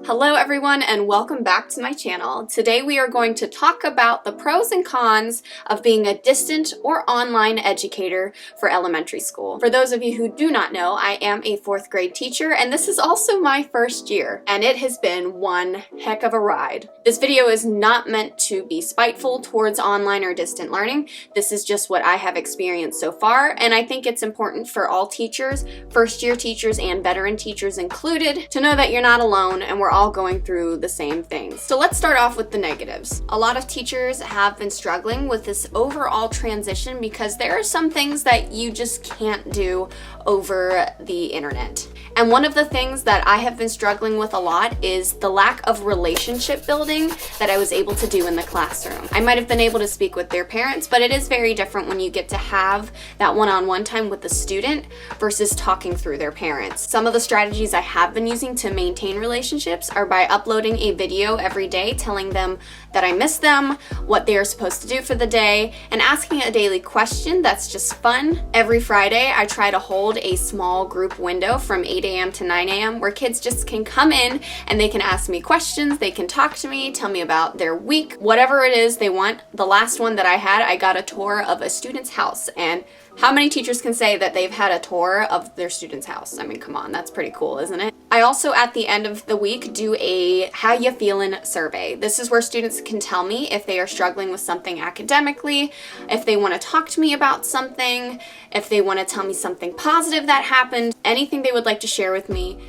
Hello everyone and welcome back to my channel. Today we are going to talk about the pros and cons of being a distant or online educator for elementary school. For those of you who do not know, I am a 4th grade teacher and this is also my first year, and it has been one heck of a ride. This video is not meant to be spiteful towards online or distant learning. This is just what I have experienced so far, and I think it's important for all teachers, first year teachers and veteran teachers included, to know that you're not alone and we're all going through the same things. So let's start off with the negatives. A lot of teachers have been struggling with this overall transition because there are some things that you just can't do over the internet. And one of the things that I have been struggling with a lot is the lack of relationship building that I was able to do in the classroom. I might have been able to speak with their parents, but it is very different when you get to have that one-on-one time with the student versus talking through their parents. Some of the strategies I have been using to maintain relationships are by uploading a video every day telling them that I miss them, what they are supposed to do for the day, and asking a daily question that's just fun. Every Friday, I try to hold a small group window from 8 a.m. to 9 a.m. where kids just can come in and they can ask me questions, they can talk to me, tell me about their week, whatever it is they want. The last one that I had, I got a tour of a student's house, and how many teachers can say that they've had a tour of their student's house? I mean, come on, that's pretty cool, isn't it? I also, at the end of the week, do a how you feelin' survey. This is where students can tell me if they are struggling with something academically, if they want to talk to me about something, if they want to tell me something positive that happened, anything they would like to share with me.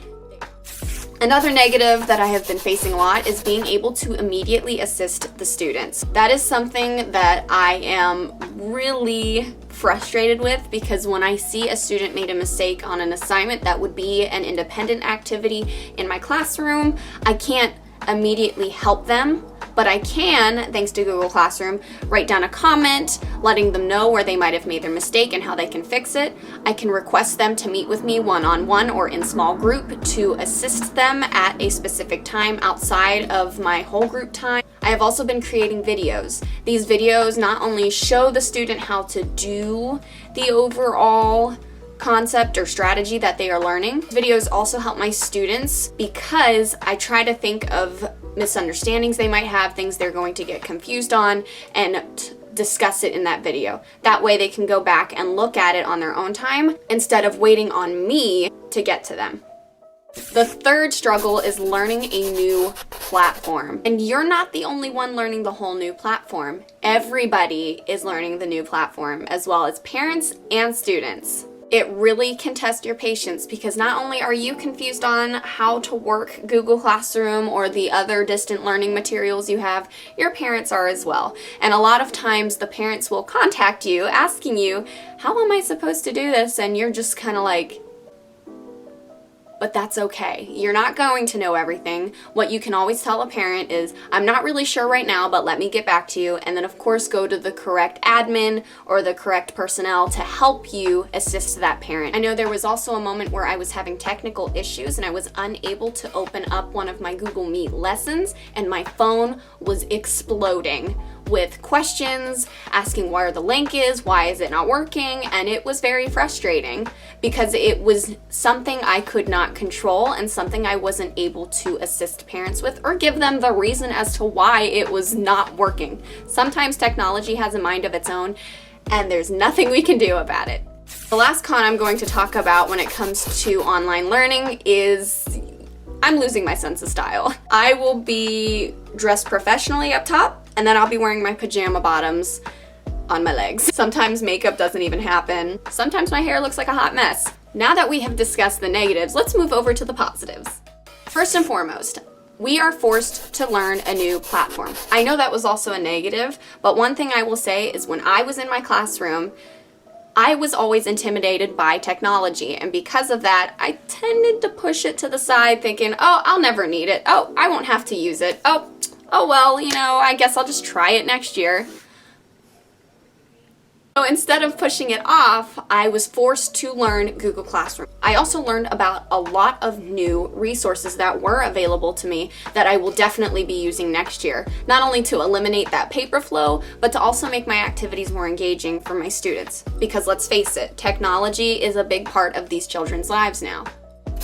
Another negative that I have been facing a lot is being able to immediately assist the students. That is something that I am really frustrated with, because when I see a student made a mistake on an assignment that would be an independent activity in my classroom, I can't immediately help them, but I can, thanks to Google Classroom, write down a comment letting them know where they might have made their mistake and how they can fix it. I can request them to meet with me one-on-one or in small group to assist them at a specific time outside of my whole group time. I have also been creating videos. These videos not only show the student how to do the overall concept or strategy that they are learning. Videos also help my students because I try to think of misunderstandings they might have, things they're going to get confused on, and discuss it in that video. That way they can go back and look at it on their own time instead of waiting on me to get to them. The third struggle is learning a new platform. And you're not the only one learning the whole new platform. Everybody is learning the new platform, as well as parents and students. It really can test your patience, because not only are you confused on how to work Google Classroom or the other distant learning materials you have, your parents are as well. And a lot of times the parents will contact you asking you, how am I supposed to do this? And you're just kind of like, but that's okay. You're not going to know everything. What you can always tell a parent is, I'm not really sure right now, but let me get back to you. And then of course go to the correct admin or the correct personnel to help you assist that parent. I know there was also a moment where I was having technical issues and I was unable to open up one of my Google Meet lessons, and my phone was exploding with questions, asking where the link is, why is it not working, and it was very frustrating because it was something I could not control and something I wasn't able to assist parents with or give them the reason as to why it was not working. Sometimes technology has a mind of its own and there's nothing we can do about it. The last con I'm going to talk about when it comes to online learning is I'm losing my sense of style. I will be dressed professionally up top, and then I'll be wearing my pajama bottoms on my legs. Sometimes makeup doesn't even happen. Sometimes my hair looks like a hot mess. Now that we have discussed the negatives, let's move over to the positives. First and foremost, we are forced to learn a new platform. I know that was also a negative, but one thing I will say is when I was in my classroom, I was always intimidated by technology, and because of that, I tended to push it to the side thinking, oh, I'll never need it. Oh, I won't have to use it. Oh well, you know, I guess I'll just try it next year. So instead of pushing it off, I was forced to learn Google Classroom. I also learned about a lot of new resources that were available to me that I will definitely be using next year, not only to eliminate that paper flow, but to also make my activities more engaging for my students. Because let's face it, technology is a big part of these children's lives now.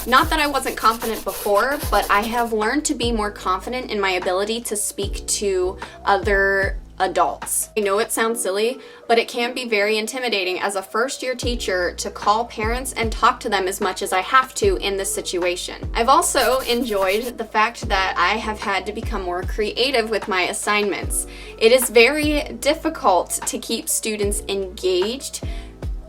Not that I wasn't confident before, but I have learned to be more confident in my ability to speak to other adults. I know it sounds silly, but it can be very intimidating as a first-year teacher to call parents and talk to them as much as I have to in this situation. I've also enjoyed the fact that I have had to become more creative with my assignments. It is very difficult to keep students engaged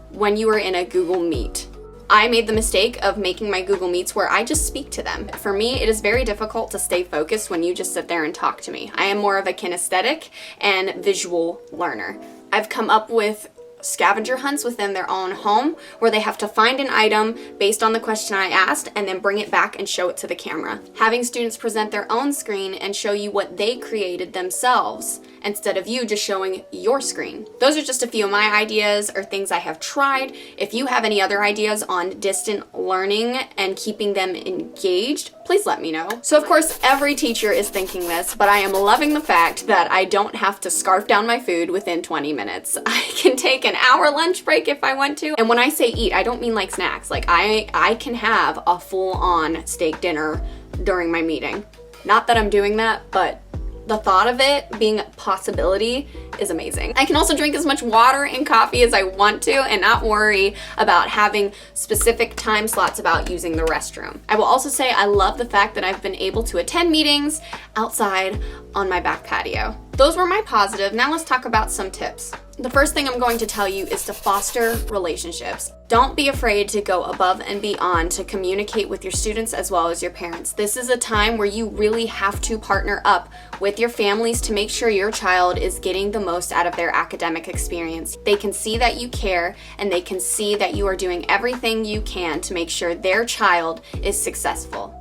when you are in a Google Meet. I made the mistake of making my Google Meets where I just speak to them. For me, it is very difficult to stay focused when you just sit there and talk to me. I am more of a kinesthetic and visual learner. I've come up with scavenger hunts within their own home where they have to find an item based on the question I asked and then bring it back and show it to the camera. Having students present their own screen and show you what they created themselves instead of you just showing your screen. Those are just a few of my ideas or things I have tried. If you have any other ideas on distant learning and keeping them engaged, please let me know. So of course, every teacher is thinking this, but I am loving the fact that I don't have to scarf down my food within 20 minutes. I can take an hour lunch break if I want to. And when I say eat, I don't mean like snacks. Like I can have a full-on steak dinner during my meeting. Not that I'm doing that, but the thought of it being a possibility is amazing. I can also drink as much water and coffee as I want to and not worry about having specific time slots about using the restroom. I will also say I love the fact that I've been able to attend meetings outside on my back patio. Those were my positive. Now let's talk about some tips. The first thing I'm going to tell you is to foster relationships. Don't be afraid to go above and beyond to communicate with your students as well as your parents. This is a time where you really have to partner up with your families to make sure your child is getting the most out of their academic experience. They can see that you care and they can see that you are doing everything you can to make sure their child is successful.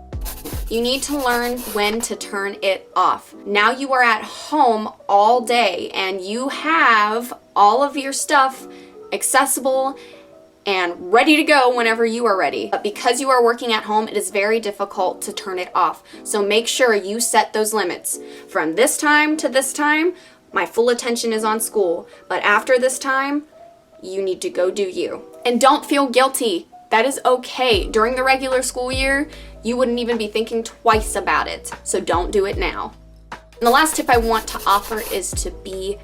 You need to learn when to turn it off. Now you are at home all day and you have all of your stuff accessible and ready to go whenever you are ready. But because you are working at home, it is very difficult to turn it off. So make sure you set those limits. From this time to this time, my full attention is on school. But after this time, you need to go do you. And don't feel guilty. That is okay. During the regular school year, you wouldn't even be thinking twice about it. So don't do it now. And the last tip I want to offer is to be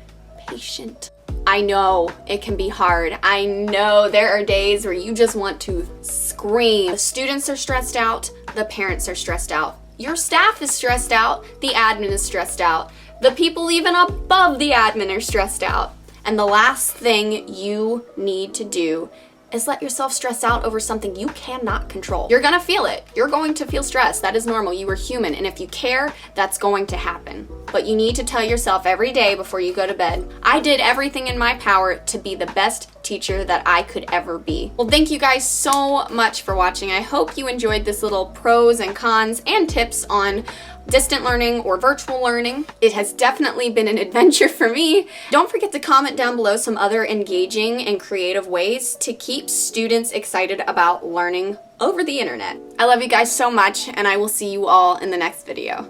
patient. I know it can be hard. I know there are days where you just want to scream. The students are stressed out. The parents are stressed out. Your staff is stressed out. The admin is stressed out. The people even above the admin are stressed out. And the last thing you need to do is let yourself stress out over something you cannot control. You're gonna feel it. You're going to feel stress. That is normal. You are human. And if you care, that's going to happen. But you need to tell yourself every day before you go to bed, I did everything in my power to be the best teacher that I could ever be. Well, thank you guys so much for watching. I hope you enjoyed this little pros and cons and tips on distant learning or virtual learning. It has definitely been an adventure for me. Don't forget to comment down below some other engaging and creative ways to keep students excited about learning over the internet. I love you guys so much, and I will see you all in the next video.